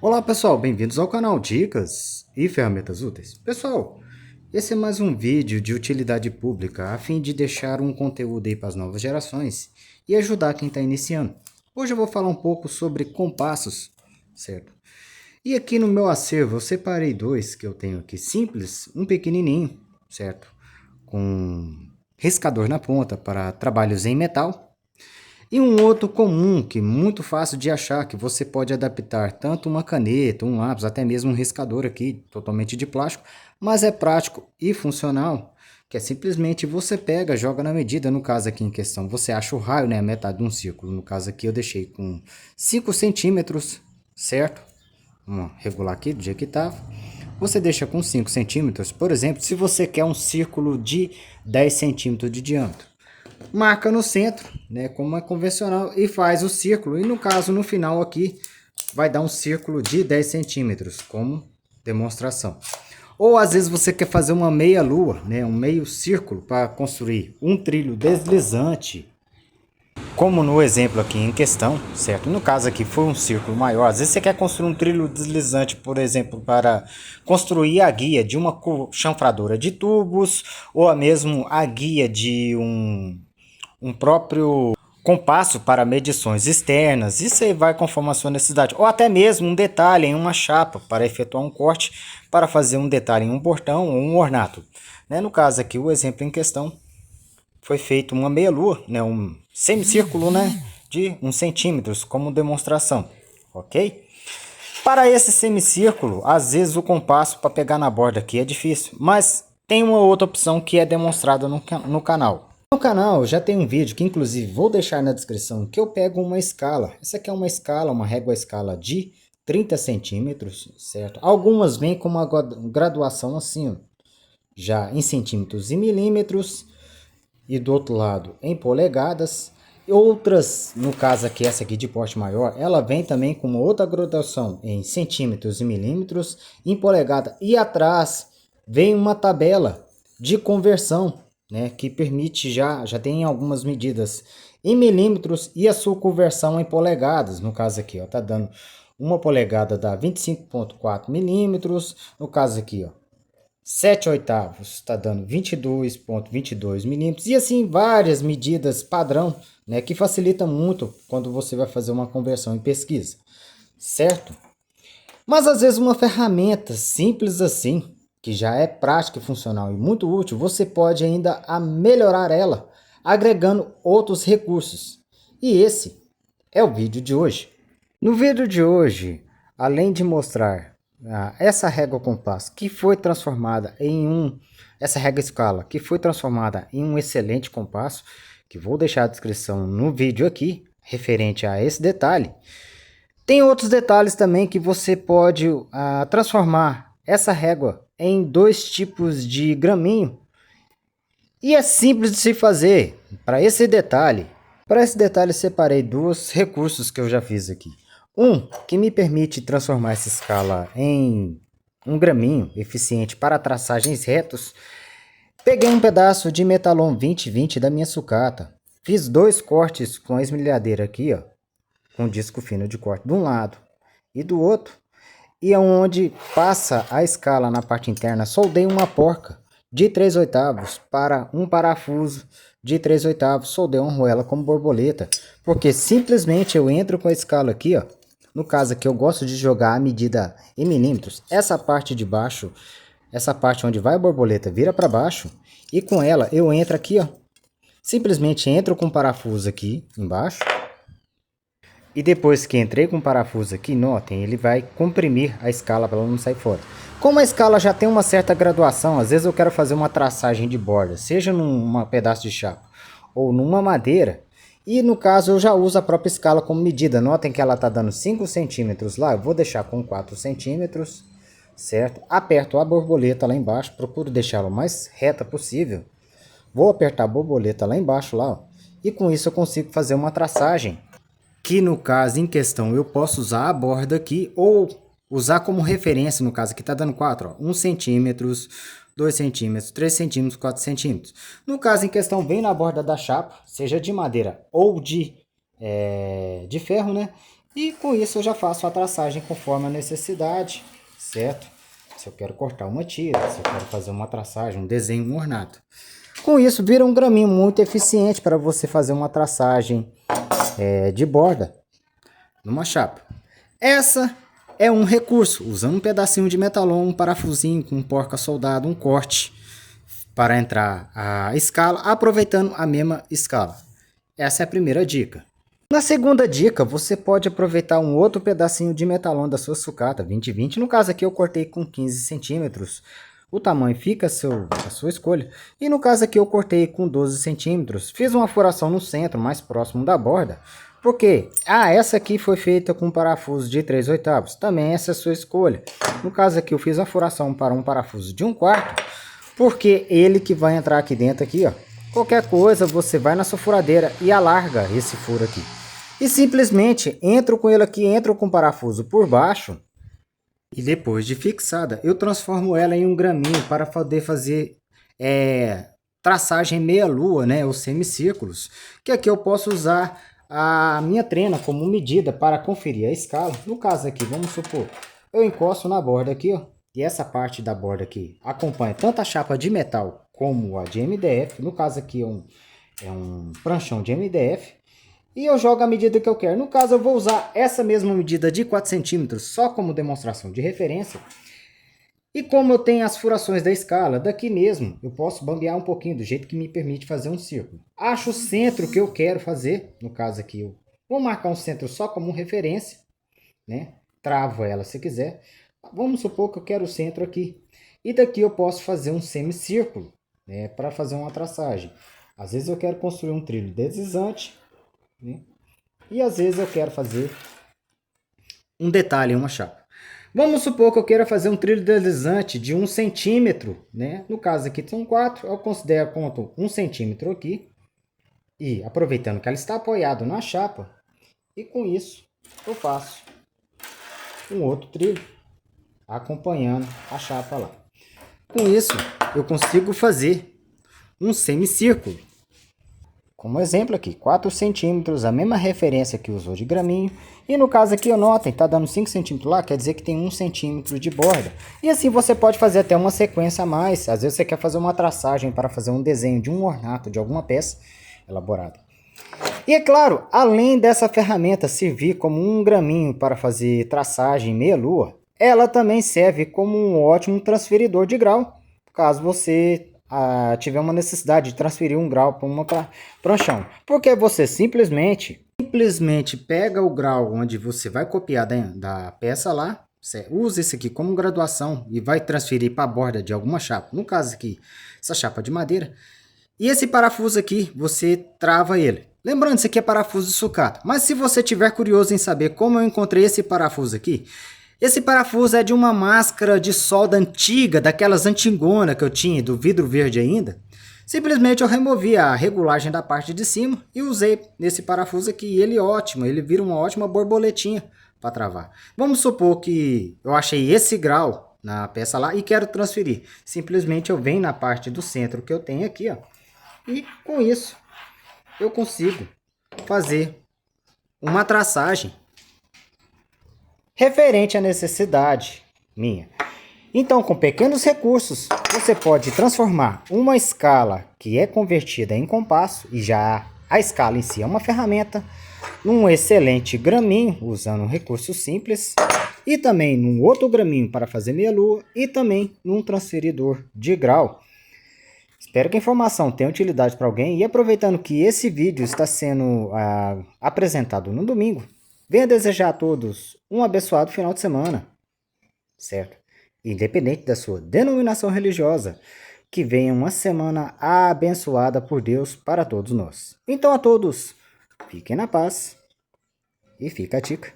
Olá pessoal, bem-vindos ao canal Dicas e Ferramentas Úteis. Pessoal, esse é mais um vídeo de utilidade pública a fim de deixar um conteúdo aí para as novas gerações e ajudar quem está iniciando. Hoje eu vou falar um pouco sobre compassos, certo? E aqui no meu acervo eu separei dois que eu tenho aqui simples, um pequenininho, certo? Com riscador na ponta para trabalhos em metal. E um outro comum, que é muito fácil de achar, que você pode adaptar tanto uma caneta, um lápis, até mesmo um riscador aqui, totalmente de plástico, mas é prático e funcional, que é simplesmente você pega, joga na medida, no caso aqui em questão, você acha o raio, né, a metade de um círculo, no caso aqui eu deixei com 5 centímetros, certo? Vamos regular aqui do jeito que estava. Você deixa com 5 centímetros, por exemplo, se você quer um círculo de 10 centímetros de diâmetro marca no centro, né, como é convencional, e faz o círculo. E no caso, no final aqui, vai dar um círculo de 10 centímetros, como demonstração. Ou às vezes você quer fazer uma meia lua, né, um meio círculo para construir um trilho deslizante, como no exemplo aqui em questão, certo? No caso aqui foi um círculo maior. Às vezes você quer construir um trilho deslizante, por exemplo, para construir a guia de uma chanfradora de tubos, ou mesmo a guia de um próprio compasso para medições externas. Isso aí vai conforme a sua necessidade. Ou até mesmo um detalhe em uma chapa para efetuar um corte, para fazer um detalhe em um portão ou um ornato. Né? No caso aqui, o exemplo em questão foi feito uma meia-lua, né? Um semicírculo, né? De 1 centímetros como demonstração. Ok? Para esse semicírculo, às vezes o compasso para pegar na borda aqui é difícil, mas tem uma outra opção que é demonstrada no canal. No canal já tem um vídeo que inclusive vou deixar na descrição, que eu pego uma escala. Essa aqui é uma escala, uma régua escala de 30 centímetros, certo? Algumas vêm com uma graduação assim, ó, já em centímetros e milímetros, e do outro lado em polegadas. Outras, no caso aqui, essa aqui de porte maior, ela vem também com uma outra graduação em centímetros e milímetros, em polegada, e atrás vem uma tabela de conversão, né, que permite já tem algumas medidas em milímetros e a sua conversão em polegadas. No caso aqui, ó, tá dando uma polegada dá 25,4 milímetros. No caso aqui, ó, 7 oitavos está dando 22,22 milímetros, e assim várias medidas padrão, né, que facilita muito quando você vai fazer uma conversão em pesquisa, certo? Mas às vezes uma ferramenta simples assim, que já é prática e funcional e muito útil, você pode ainda melhorar ela, agregando outros recursos. E esse é o vídeo de hoje. No vídeo de hoje, além de mostrar essa régua compasso que foi transformada em essa régua escala que foi transformada em um excelente compasso, que vou deixar a descrição no vídeo aqui, referente a esse detalhe. Tem outros detalhes também que você pode transformar essa régua em dois tipos de graminho. E é simples de se fazer. Para esse detalhe separei dois recursos que eu já fiz aqui. Um que me permite transformar essa escala em um graminho eficiente para traçagens retos. Peguei um pedaço de metalon 2020 da minha sucata. Fiz dois cortes com a esmerilhadeira aqui, ó, com disco fino de corte de um lado e do outro. E onde passa a escala na parte interna, soldei uma porca de 3 oitavos para um parafuso de 3 oitavos. Soldei uma arruela como borboleta, porque simplesmente eu entro com a escala aqui, ó. No caso aqui eu gosto de jogar a medida em milímetros. Essa parte de baixo, essa parte onde vai a borboleta, vira para baixo, e com ela eu entro aqui, ó. Simplesmente entro com o parafuso aqui embaixo. E depois que entrei com o parafuso aqui, notem, ele vai comprimir a escala para ela não sair fora. Como a escala já tem uma certa graduação, às vezes eu quero fazer uma traçagem de borda, seja num pedaço de chapa ou numa madeira. E no caso eu já uso a própria escala como medida. Notem que ela está dando 5 centímetros lá, eu vou deixar com 4 centímetros, certo? Aperto a borboleta lá embaixo, procuro deixá-la o mais reta possível. Vou apertar a borboleta lá embaixo, lá, ó, e com isso eu consigo fazer uma traçagem, que no caso em questão eu posso usar a borda aqui ou usar como referência. No caso aqui está dando 4, ó, 1 centímetros, 2 centímetros, 3 centímetros, 4 centímetros. No caso em questão vem na borda da chapa, seja de madeira ou de ferro, né? E com isso eu já faço a traçagem conforme a necessidade, certo? Se eu quero cortar uma tira, se eu quero fazer uma traçagem, um desenho, um ornato. Com isso vira um graminho muito eficiente para você fazer uma traçagem de borda numa chapa. Essa é um recurso, usando um pedacinho de metalon, um parafusinho com um porca soldado, um corte para entrar a escala, aproveitando a mesma escala. Essa é a primeira dica. Na segunda dica, você pode aproveitar um outro pedacinho de metalon da sua sucata 2020. No caso aqui eu cortei com 15 centímetros. O tamanho fica a sua escolha. E no caso aqui eu cortei com 12 centímetros. Fiz uma furação no centro, mais próximo da borda. Por quê? Essa aqui foi feita com parafuso de 3/8. Também essa é a sua escolha. No caso aqui eu fiz a furação para um parafuso de 1/4. Porque ele que vai entrar aqui dentro aqui, ó. Qualquer coisa você vai na sua furadeira e alarga esse furo aqui. E simplesmente entro com ele aqui, entro com o parafuso por baixo. E depois de fixada, eu transformo ela em um graminho para poder fazer traçagem meia-lua, né? Os semicírculos. Que aqui eu posso usar a minha trena como medida para conferir a escala. No caso aqui, vamos supor, eu encosto na borda aqui, ó. E essa parte da borda aqui acompanha tanto a chapa de metal como a de MDF. No caso aqui é um pranchão de MDF. E eu jogo a medida que eu quero. No caso, eu vou usar essa mesma medida de 4 centímetros só como demonstração de referência. E como eu tenho as furações da escala, daqui mesmo eu posso bambear um pouquinho, do jeito que me permite fazer um círculo. Acho o centro que eu quero fazer. No caso aqui, eu vou marcar um centro só como referência, né? Travo ela se quiser. Vamos supor que eu quero o centro aqui. E daqui eu posso fazer um semicírculo, né? Para fazer uma traçagem. Às vezes eu quero construir um trilho deslizante, né? E às vezes eu quero fazer um detalhe em uma chapa. Vamos supor que eu queira fazer um trilho deslizante de 1 centímetro, né? No caso aqui são 4, eu conto 1 centímetro aqui. E aproveitando que ela está apoiada na chapa, e com isso eu faço um outro trilho acompanhando a chapa lá. Com isso eu consigo fazer um semicírculo. Como exemplo aqui, 4 centímetros, a mesma referência que usou de graminho. E no caso aqui, notem, tá dando 5 centímetros lá, quer dizer que tem 1 centímetro de borda. E assim você pode fazer até uma sequência a mais. Às vezes você quer fazer uma traçagem para fazer um desenho de um ornato, de alguma peça elaborada. E é claro, além dessa ferramenta servir como um graminho para fazer traçagem meia-lua, ela também serve como um ótimo transferidor de grau, caso você tiver uma necessidade de transferir um grau para uma pranchão. Porque você simplesmente pega o grau onde você vai copiar da peça lá, você usa esse aqui como graduação e vai transferir para a borda de alguma chapa. No caso aqui, essa chapa de madeira. E esse parafuso aqui, você trava ele. Lembrando, isso aqui é parafuso de sucata. Mas se você tiver curioso em saber como eu encontrei esse parafuso aqui, esse parafuso é de uma máscara de solda antiga, daquelas antigonas que eu tinha, do vidro verde ainda. Simplesmente eu removi a regulagem da parte de cima e usei nesse parafuso aqui. E ele é ótimo, ele vira uma ótima borboletinha para travar. Vamos supor que eu achei esse grau na peça lá e quero transferir. Simplesmente eu venho na parte do centro que eu tenho aqui, ó. E com isso eu consigo fazer uma traçagem referente à necessidade minha. Então, com pequenos recursos, você pode transformar uma escala que é convertida em compasso, e já a escala em si é uma ferramenta, num excelente graminho, usando um recurso simples, e também num outro graminho para fazer meia-lua, e também num transferidor de grau. Espero que a informação tenha utilidade para alguém, e aproveitando que esse vídeo está sendo apresentado no domingo, venho desejar a todos um abençoado final de semana, certo? Independente da sua denominação religiosa, que venha uma semana abençoada por Deus para todos nós. Então a todos, fiquem na paz e fica a dica.